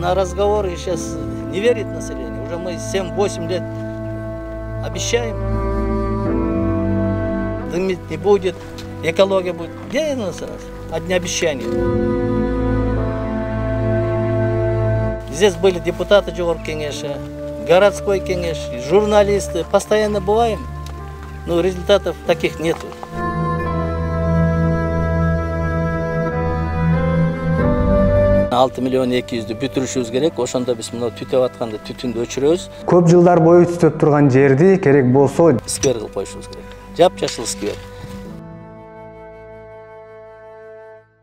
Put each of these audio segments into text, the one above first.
на разговоры сейчас не верит население. Уже мы 7-8 лет обещаем. Дымить не будет, экология будет. Где у нас? Одни обещания. Здесь были депутаты Жогорку кеңеши, городской кеңеш, журналисты. Постоянно бываем, но результатов таких нету. 6 миллион 200'ді бүтүрүшүбүз керек. Ошондо биз мына түтөп атканда түтүндү өчүрөбүз. Көп жылдар бою түтөп турган жерди керек болсо сквер кылып коюшубуз керек. Жап-жашыл сквер.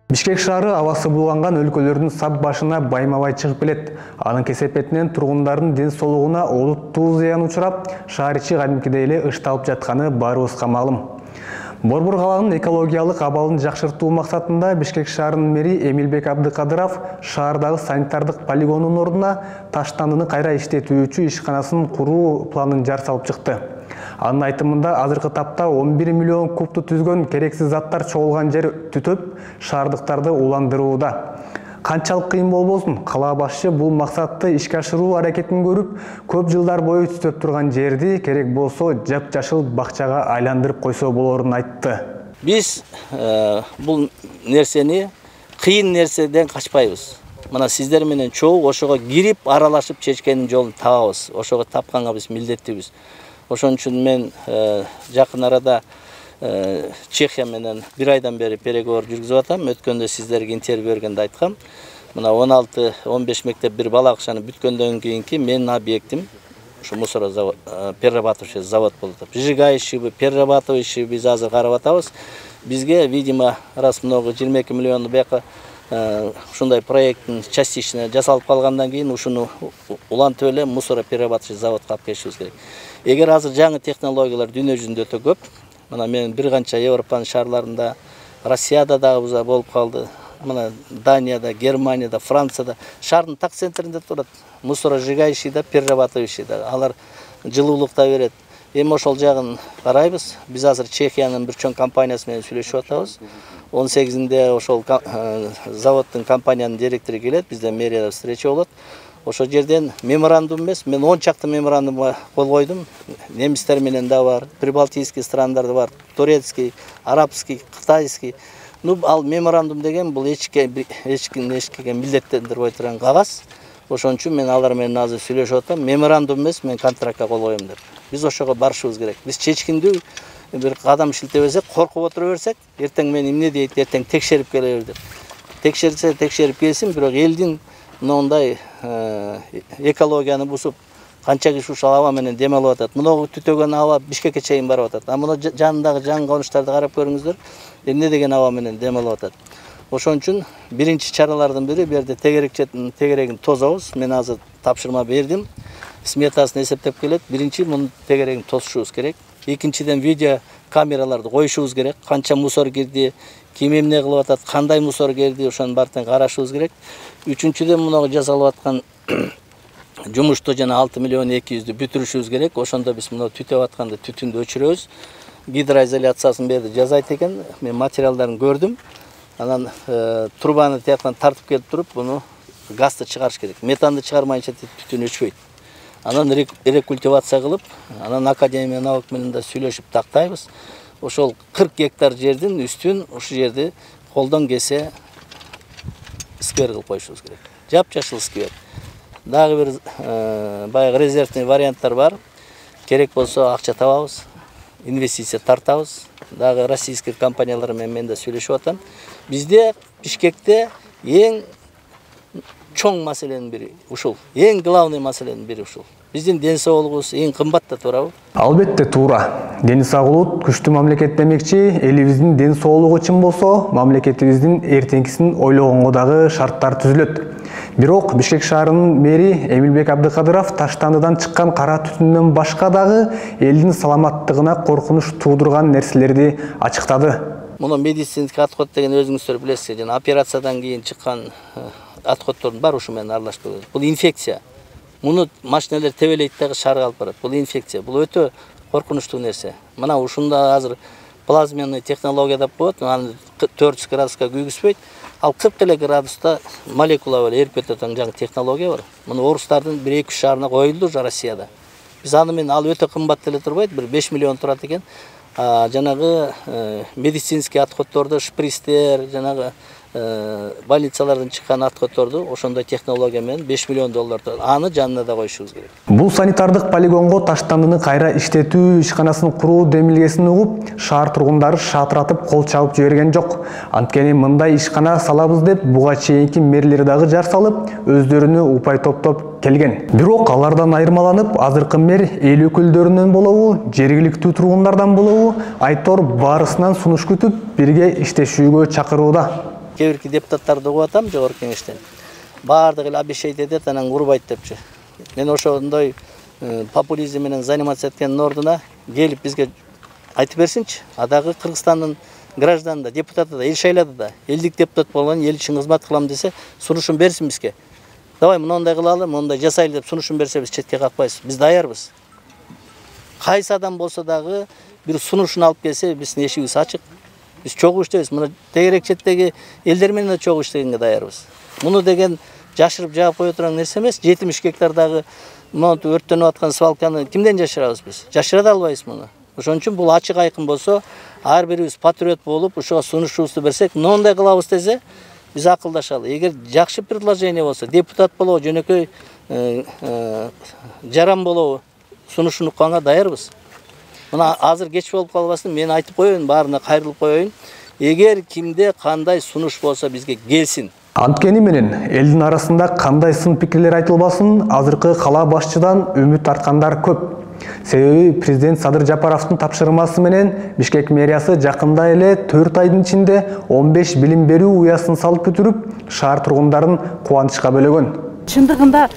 Бишкек шаары абасы булганган өлкөлөрдүн сап башына байма-бай чыгып келет. Анын кесепетинен тургундардын ден соолугуна олуттуу зыян учурап, шаар ичи кадимкидей эле ышталып жатканы баарыбызга маалым. Борбор каланын экологиялык абалын жакшыртуу максатында Бишкек шаарынын мэри Эмилбек Абдыкадыров шаардагы санитардык полигондун ордуна таштандыны кайра иштетүүчү ишканасын куруу планын жар салып чыкты. Анын айтымында азыркы тапта 11 миллион кубту түзгөн керексиз заттар чогулган жер түтөп, шаардыктарды уландырууда. Канчалык кыйын болбосун, кала башчы бул максатты ишке ашыруу аракетин көрүп, көп жылдар бою түтөп турган жерди керек болсо жап-жашыл бакчага айландырып койсо болорун айтты. Биз бул нерсени кыйын нерседен качпайбыз. Мына сиздер менен чогуу ошого кирип, аралашып чечкенин жолун табабыз. Ошого тапканга биз милдеттибиз. Ошон үчүн мен жакын арада Чехия менен бир айдан бери переговор жүргүзүп атам. Өткөндө сиздерге интервью бергенде айткам. Мына 16-15 мектеп бир бала акчаны бүткөндөн кийинки менин объектим ушу мусор перерабатывающий завод болуп атат. Сжигающий, перерабатывающий биз азыр карап атабыз. Бизге, видимо, раз много 22 миллион бияка ушундай проекттин частично жасалып калгандан кийин ушуну улантып эле мусор перерабатывающий заводко алып келишибиз керек. Эгер азыр жаңы технологиялар дүйнө жүзүндө өтө көп, мына мен бир канча Европанын шаарларында, Россияда дагы болуп калды. Мына Данияда, Германияда, Францияда шаардын так центринде турат. Мусоросжигающий да, перерабатывающий да. Алар жылуулук да берет. Эми ошол жагын карайбыз. Биз азыр Чехиянын бир чоң компаниясы менен сүйлөшүп атабыз. 18-inde ошол заводдун компаниянын директору келет, бизде мэрияда встреча болот. Ошол жерден меморандум эмес, мен 10 чакты меморандумга кол койдум. Немистер менен да бар, прибалтийский страндар да бар, турецкий, арабский, кытайский. Ну, ал меморандум деген бул эчкимге милдеттендирбей турган кагаз. Ошон үчүн мен алар менен азыр сүйлөшүп атам. Меморандум эмес, мен контрактка кол коем деп. Биз ошого барышыбыз керек. Биз чечкиндүү бир кадам шилтебесек, коркуп отура берсек, эртең мен эмне дейт, эртең текшерип келебиз деп. Текшерсе, текшерип келсин, бирок элдин мындай экологияны бузуп, канча киши ушул аба менен дем алып атат. Мына түтөгөн аба Бишкекке чейин барып атат. А мына жанындагы жаңы конуштарды карап көрүңүздөр, эмне деген аба менен дем алып атат. Ошон үчүн биринчи чаралардын бири бу жерде тегерегин тозобуз. Мен азыр тапшырма бердим. Сметасын эсептеп келет. Биринчи мунун тегерегин тосушубуз керек. Экинчиден видео камераларды коюшубуз керек. Канча мусор кирди, ким эмне кылып атат, кандай мусор кирди, ошонун баарын карашыбыз керек. Үчүнчүдөн муну жасалып аткан жумушту жана 6 миллион 200'дү бүтүрүшүбүз керек. Ошондо биз муну түтөп атканда түтүндү өчүрөбүз. Гидроизоляциясын берди жазайт экен. Мен материалдарын көрдүм. Анан трубаны тияктан тартып келип туруп, буну газды чыгарыш керек. Метанды чыгармайынча түтүн өчпөйт. Анан рекультивация кылып, анан академия наук менен да сүйлөшүп тактайбыз. Ошол 40 гектар жердин үстүн ушу жерди колдон кесе сквер кылып коюшубуз керек. Жап-жашыл сквер. Дагы бир баягы резервный варианттар бар. Керек болсо акча табабыз, инвестиция тартабыз. Дагы российский компаниялар менен да сүйлөшүп атам. Бизде Бишкекте эң чоң маселенин бири ушул. Эң главный маселенин бири ушул. Биздин ден соолугубуз эң кымбат да туурабы? Албетте туура. Дени саглуу күчтүү мамлекет демекчи, элибиздин ден соолугу үчүн болсо, мамлекетибиздин эртеңкисин ойлогонго дагы шарттар түзүлөт. Бирок Бишкек шаарынын мэри Эмилбек Абдыкадыров таштандыдан чыккан кара түтүндөн башка дагы элдин саламаттыгына коркунуч туудурган нерселерди ачыктады. Муну медицинский отход деген өзүңүздөр билесиз, жана операциядан кийин чыккан отходдордун баары ушу менен аралашып кетет. Бул инфекция. Муну машиналар тебелейт дагы шаарга алып барат. Бул инфекция. Бул өтө коркунучтуу нерсе. Мына ушунда азыр плазменный технология деп коет. Аны 400 градуска күйгүзбөйт. Ал 40 эле градуста молекула бар, эрип кетет жаңы технология бар. Муну орустардын 1-2 шаарына коюлду Россияда. Биз аны менен ал өтө кымбат деле турбайт, бир 5 миллион турат экен. Жанагы медицинский отходторду, шпристер, жанагы больницалардан чыккан отходторду ошондой технология менен 5 миллион доллар аны жанына да коюшубуз керек. Бул санитардык полигонго таштандыны кайра иштетүү ишканасын куруу демилгесин угуп, шаар тургундары шатыратып кол чабып жиберген жок. Анткени мындай ишкана салабыз деп буга чейинки мэрлер дагы жар салып, өздөрүнө упай топтоп келген. Бирок алардан айырмаланып, азыркы мэр эл өкүлдөрүнөн болобу, жергиликтүү тургундардан болобу, айтор баарысынан сунуш күтүп, бирге иштешүүгө чакырууда. Кебирки депутаттарды угуп атам жогорку кеңештен. Баардыгы эле обещать этет, анан урбайт депчи. Мен ошондой популизм менен заниматься эткендин ордуна келип бизге айтып берсинчи. Адагы Кыргызстандын гражданы да, депутаты да, эл шайлады да, элдик депутат болгон, эл үчүн кызмат кылам десе, сунушун берсин бизге. Давай мындай кылалы, мындай жасайлы деп сунушун берсе биз четке какпайбыз. Биз даярбыз. Кайсы адам болсо дагы бир сунушун алып келсе, биздин эшигибиз ачык. Biz çok işteyiz. Bunu Tegerekçet'teki ellermenle de çok işteyinge daярбыз. Bunu degen жашырып жаап кое турган нерсе эмес. 70 гектардагы мына өрттөнүп аткан свалканы кимден жашырабыз биз? Жашыра да албайбыз муну. Ошон үчүн бул ачык айкын болсо, ар бирибиз патриот болуп, ушуга сунушубузду берсек, мындай кылабыз десе, биз акылдашалы. Эгер жакшы предложение болсо, депутат болобу, жөнөкөй жаран болобу, сунушун укканга даярбыз. Мына азыр кеч болуп калбасын, мен айтып коеюн, баарына кайрылып коеюн. Эгер кимде кандай сунуш болсо бизге келсин. Анткени менен элдин арасында кандай сын пикирлер айтылбасын, азыркы кала башчыдан үмүт арткандар көп. Себеби президент Садыр Жапаровдун тапшырмасы менен Бишкек мэриясы жакында эле 4 айдын ичинде 15 билим берүү уясын салып бүтүрүп, шаар тургундарын кубанычка бөлөгөн. Чындыгында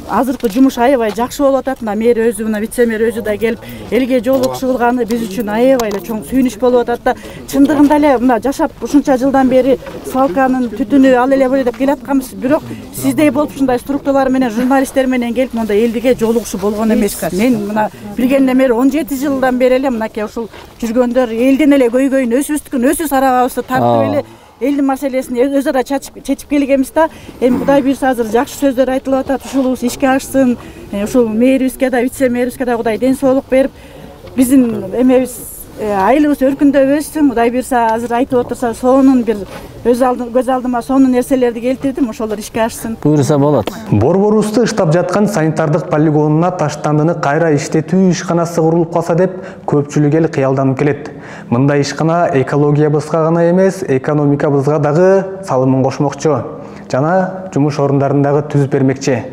азыркы жумуш аябай жакшы болуп атат. Мэр өзү, мына вице-мэр өзү да келип элге жолугушуу кылганы биз үчүн аябай эле чоң сүйүнүч болуп атат да. Чындыгында эле мына жашап ушунча жылдан бери свалканын түтүнү ал эле бөлө деп келатканбыз. Бирок сиздей болуп ушундай структуралар менен, журналисттер менен келип мондай элдиге жолугушуу болгон эмес. Мен мына билгенине мэр 17 жылдан бери эле мынакей ушул жүргөндөр элдин эле көйгөйүн өзүбүздүн өз арабызды тартып эле элдин маселесин өз ара чечип келгенбиз да. Эми Кудай буйрса азыр жакшы сөздөр айтылып атат. Ушулубуз ишке ашсын. Ушул мэрибизге да, вице-мэрибизге да Кудай ден соолук берип, биздин эмебиз айылыбыз өркүндөп өссүн. Кудай буйрса азыр айтып отурса, сонун бир көз алдыма сонун нерселерди келтирдим. Ошолор ишке ашсын. Буйрса болот. Борборубузду ыштап жаткан санитардык полигонуна таштандыны кайра иштетүү ишканасы курулуп калса деп көпчүлүк эл кыялданып келет. Мындай ишкана экологиябызга гана эмес, экономикабызга дагы салымын кошмокчу жана жумуш орундарында дагы түзүп бермекчи.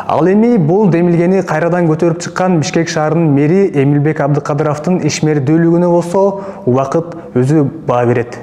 Ал эми бул демилгени кайрадан көтөрүп чыккан Бишкек шаарынын мэри Эмилбек Абдыкадыровдун ишмердүүлүгүнө болсо убакыт өзү баа берет.